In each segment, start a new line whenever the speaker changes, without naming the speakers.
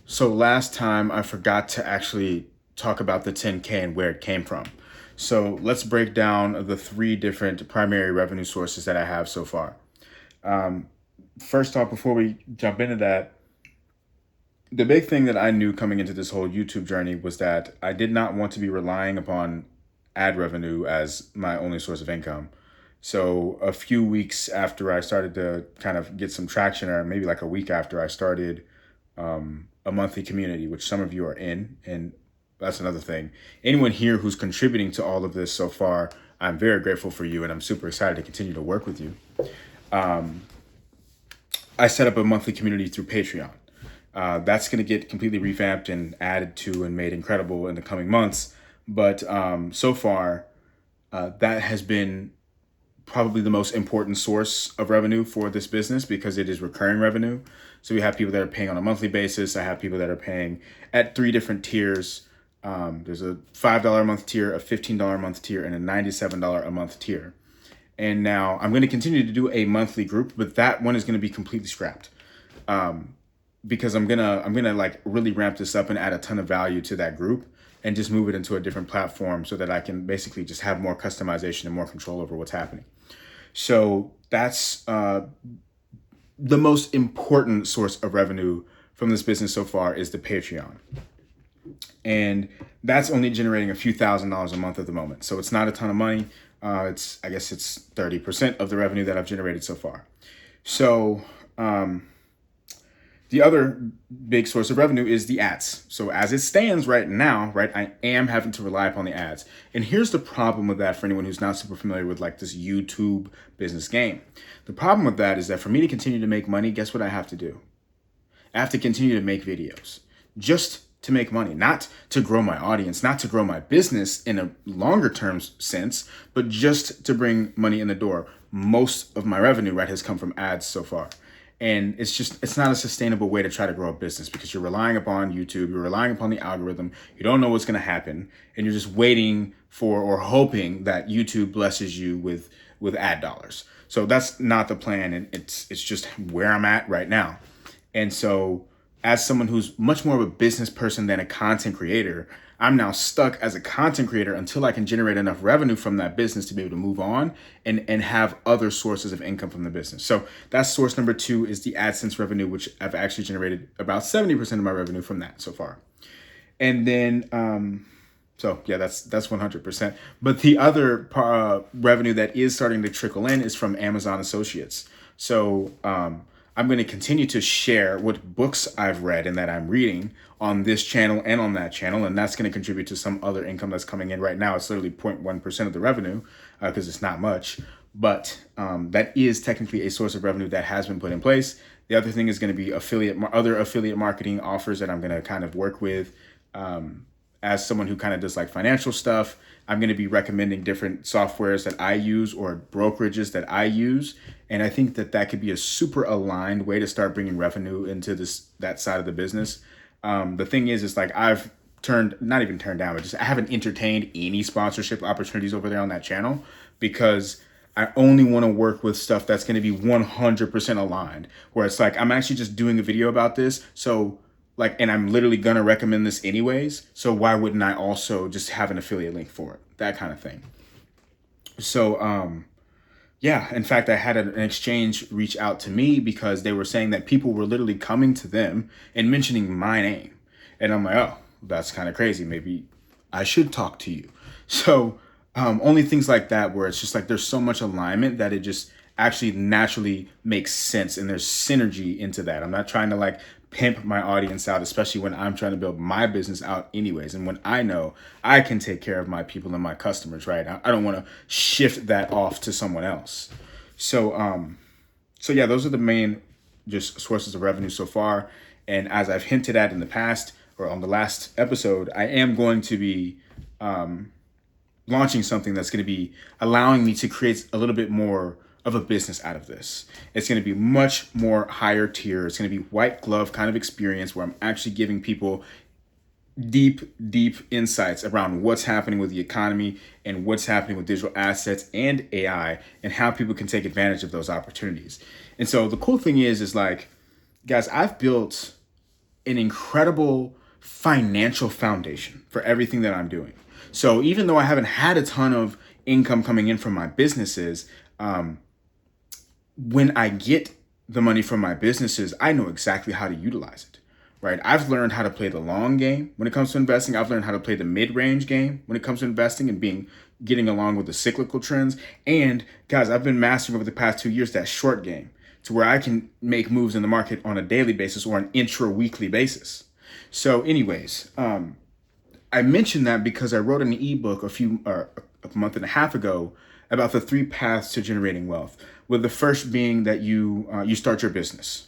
So last time I forgot to actually talk about the 10K and where it came from. So let's break down the three different primary revenue sources that I have so far. Um, First off, before we jump into that, the big thing that I knew coming into this whole YouTube journey was that I did not want to be relying upon ad revenue as my only source of income. So a few weeks after I started to kind of get some traction, or maybe like a week after, I started a monthly community, which some of you are in. And that's another thing. Anyone here who's contributing to all of this so far, I'm very grateful for you and I'm super excited to continue to work with you. I set up a monthly community through Patreon. That's going to get completely revamped and added to and made incredible in the coming months. But so far, that has been probably the most important source of revenue for this business because it is recurring revenue. So we have people that are paying on a monthly basis. I have people that are paying at three different tiers. There's a $5 a month tier, a $15 a month tier, and a $97 a month tier. And now I'm going to continue to do a monthly group, but that one is going to be completely scrapped because I'm gonna like really ramp this up and add a ton of value to that group and just move it into a different platform so that I can basically just have more customization and more control over what's happening. So that's the most important source of revenue from this business so far is the Patreon. And that's only generating a few $1,000s a month at the moment. So it's not a ton of money. I guess it's 30% of the revenue that I've generated so far. So the other big source of revenue is the ads. So as it stands right now, right, I am having to rely upon the ads. And here's the problem with that for anyone who's not super familiar with like this YouTube business game. The problem with that is that for me to continue to make money, guess what I have to do? I have to continue to make videos just to make money, not to grow my audience, not to grow my business in a longer term sense, but just to bring money in the door. Most of my revenue, right, has come from ads so far. And it's not a sustainable way to try to grow a business because you're relying upon YouTube, you're relying upon the algorithm, you don't know what's going to happen, and you're just waiting for or hoping that YouTube blesses you with ad dollars. So that's not the plan, and it's just where I'm at right now. And so as someone who's much more of a business person than a content creator, I'm now stuck as a content creator until I can generate enough revenue from that business to be able to move on and have other sources of income from the business. So that's source number two is the AdSense revenue, which I've actually generated about 70% of my revenue from that so far. And then, so yeah, that's 100%. But the other revenue that is starting to trickle in is from Amazon Associates. So I'm going to continue to share what books I've read and that I'm reading on this channel and on that channel. And that's going to contribute to some other income that's coming in right now. It's literally 0.1% of the revenue because it's not much. But that is technically a source of revenue that has been put in place. The other thing is going to be other affiliate marketing offers that I'm going to kind of work with. As someone who kind of does like financial stuff, I'm going to be recommending different softwares that I use or brokerages that I use. And I think that could be a super aligned way to start bringing revenue into that side of the business. The thing is like I've not even turned down, but just I haven't entertained any sponsorship opportunities over there on that channel because I only want to work with stuff that's going to be 100% aligned, where it's like I'm actually just doing a video about this. So like, and I'm literally going to recommend this anyways. So why wouldn't I also just have an affiliate link for it? That kind of thing. So, yeah, in fact, I had an exchange reach out to me because they were saying that people were literally coming to them and mentioning my name. And I'm like, oh, that's kind of crazy. Maybe I should talk to you. So only things like that where it's just like there's so much alignment that it just actually naturally makes sense and there's synergy into that. I'm not trying to like pimp my audience out, especially when I'm trying to build my business out anyways. And when I know I can take care of my people and my customers, right? I don't want to shift that off to someone else. So yeah, those are the main just sources of revenue so far. And as I've hinted at in the past or on the last episode, I am going to be launching something that's going to be allowing me to create a little bit more of a business out of this. It's going to be much more higher tier. It's going to be white glove kind of experience where I'm actually giving people deep insights around what's happening with the economy and what's happening with digital assets and AI and how people can take advantage of those opportunities. And so the cool thing is like, guys, I've built an incredible financial foundation for everything that I'm doing. So even though I haven't had a ton of income coming in from my businesses, when I get the money from my businesses, I know exactly how to utilize it, right? I've learned how to play the long game when it comes to investing. I've learned how to play the mid-range game when it comes to investing and getting along with the cyclical trends. And guys, I've been mastering over the past 2 years that short game to where I can make moves in the market on a daily basis or an intra-weekly basis. So anyways, I mentioned that because I wrote an ebook a month and a half ago about the 3 paths to generating wealth. With the first being that you start your business.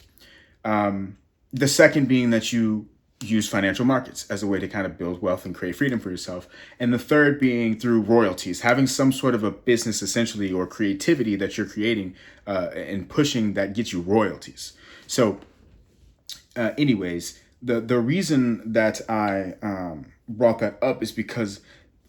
The second being that you use financial markets as a way to kind of build wealth and create freedom for yourself. And the third being through royalties, having some sort of a business essentially or creativity that you're creating and pushing that gets you royalties. So anyways, the reason that I brought that up is because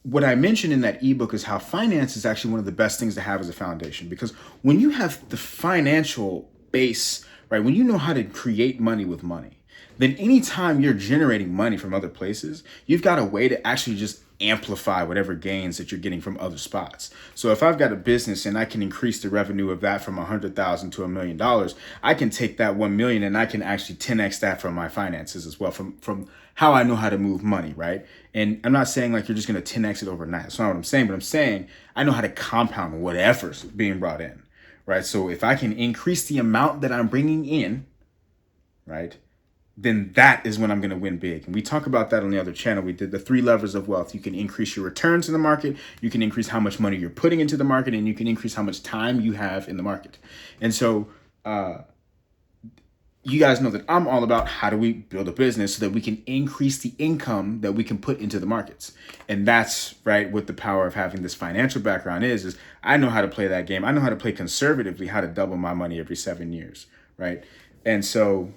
what I mentioned in that ebook is how finance is actually one of the best things to have as a foundation. Because when you have the financial base, right, when you know how to create money with money, then anytime you're generating money from other places, you've got a way to actually just amplify whatever gains that you're getting from other spots. So if I've got a business and I can increase the revenue of that from $100,000 to $1 million, I can take that 1 million and I can actually 10x that from my finances as well, from how I know how to move money, right? And I'm not saying like you're just going to 10x it overnight. That's not what I'm saying, but I'm saying I know how to compound whatever's being brought in, right? So if I can increase the amount that I'm bringing in, right, then that is when I'm going to win big. And we talk about that on the other channel. We did the 3 levers of wealth. You can increase your returns in the market. You can increase how much money you're putting into the market, and you can increase how much time you have in the market. And so, you guys know that I'm all about how do we build a business so that we can increase the income that we can put into the markets. And that's right what the power of having this financial background is I know how to play that game. I know how to play conservatively, how to double my money every 7 years, right? And so,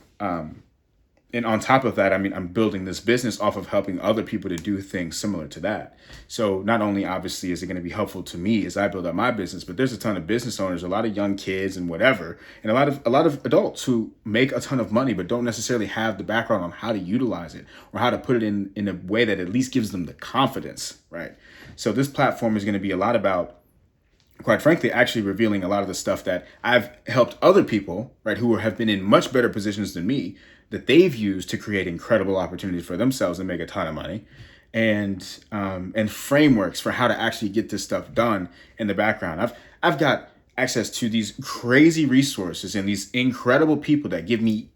and on top of that, I mean, I'm building this business off of helping other people to do things similar to that. So not only obviously is it going to be helpful to me as I build up my business, but there's a ton of business owners, a lot of young kids and whatever, and a lot of adults who make a ton of money, but don't necessarily have the background on how to utilize it or how to put it in a way that at least gives them the confidence, right? So this platform is going to be a lot about, quite frankly, actually revealing a lot of the stuff that I've helped other people, right, who have been in much better positions than me, that they've used to create incredible opportunities for themselves and make a ton of money, and frameworks for how to actually get this stuff done in the background. I've got access to these crazy resources and these incredible people that give me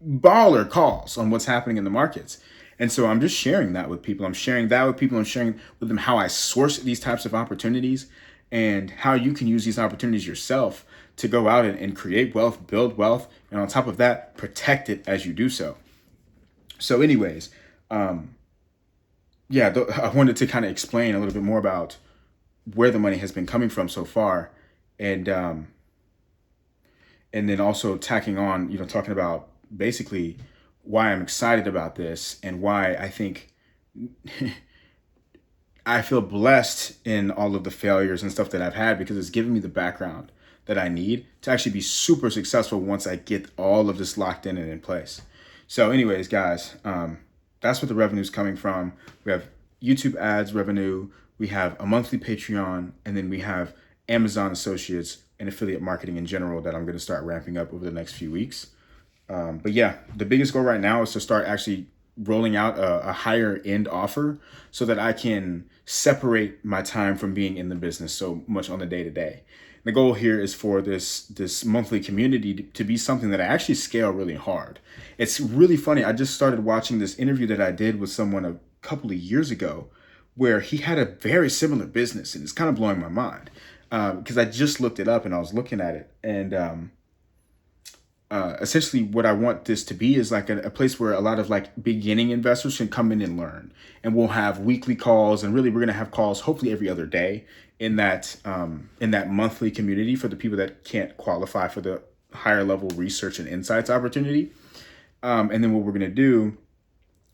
baller calls on what's happening in the markets. And so I'm just sharing that with people. I'm sharing with them how I source these types of opportunities and how you can use these opportunities yourself to go out and create wealth, build wealth, and on top of that, protect it as you do so. So anyways, I wanted to kind of explain a little bit more about where the money has been coming from so far, and then also tacking on, talking about basically why I'm excited about this and why I think I feel blessed in all of the failures and stuff that I've had, because it's given me the background that I need to actually be super successful once I get all of this locked in and in place. So anyways, guys, that's what the revenue is coming from. We have YouTube ads revenue, we have a monthly Patreon, and then we have Amazon associates and affiliate marketing in general that I'm going to start ramping up over the next few weeks. But yeah, the biggest goal right now is to start actually rolling out a higher end offer so that I can separate my time from being in the business so much on the day to day. The goal here is for this monthly community to be something that I actually scale really hard. It's really funny. I just started watching this interview that I did with someone a couple of years ago where he had a very similar business, and it's kind of blowing my mind because I just looked it up and I was looking at it, and essentially what I want this to be is like a place where a lot of like beginning investors can come in and learn, and we'll have weekly calls, and really we're going to have calls hopefully every other day in that monthly community for the people that can't qualify for the higher level research and insights opportunity. And then what we're going to do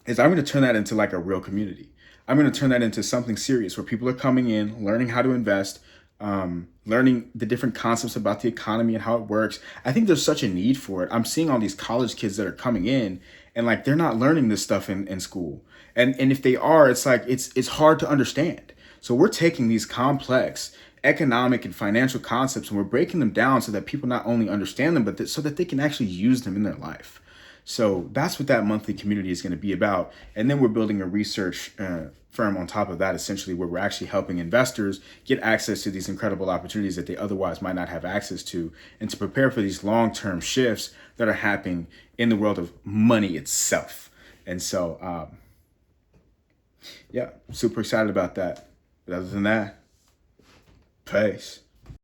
is I'm going to turn that into like a real community. I'm going to turn that into something serious where people are coming in, learning how to invest, learning the different concepts about the economy and how it works. I think there's such a need for it. I'm seeing all these college kids that are coming in And like, they're not learning this stuff in school. And if they are, it's like, it's hard to understand. So we're taking these complex economic and financial concepts and we're breaking them down so that people not only understand them, but so that they can actually use them in their life. So that's what that monthly community is going to be about. And then we're building a research firm on top of that, essentially, where we're actually helping investors get access to these incredible opportunities that they otherwise might not have access to, and to prepare for these long-term shifts that are happening in the world of money itself. And so, yeah, super excited about that. But other than that, peace.